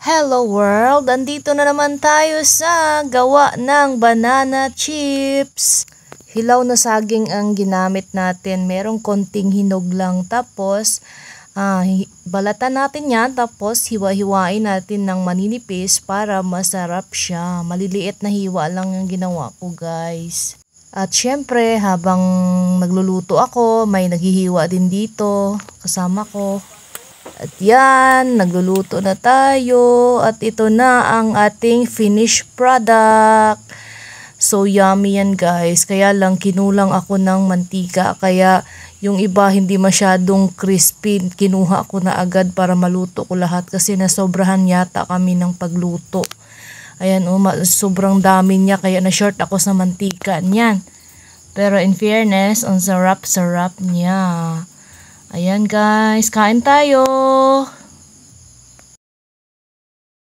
Hello world! Andito na naman tayo sa gawa ng banana chips. Hilaw na saging ang ginamit natin. Merong konting hinog lang. Tapos, balatan natin yan. Tapos, hiwa-hiwain natin ng maninipis para masarap siya. Maliliit na hiwa lang yung ginawa ko, guys. At syempre, habang nagluluto ako, may naghihiwa din dito. Kasama ko. At yan, nagluluto na tayo at ito na ang ating finished product. So yummy yan guys, kaya lang kinulang ako ng mantika kaya yung iba hindi masyadong crispy. Kinuha ko na agad para maluto ko lahat kasi nasobrahan yata kami ng pagluto. Ayan sobrang dami niya kaya na-short ako sa mantika niyan. Pero in fairness, ang sarap-sarap niya. Ayan guys, kain tayo!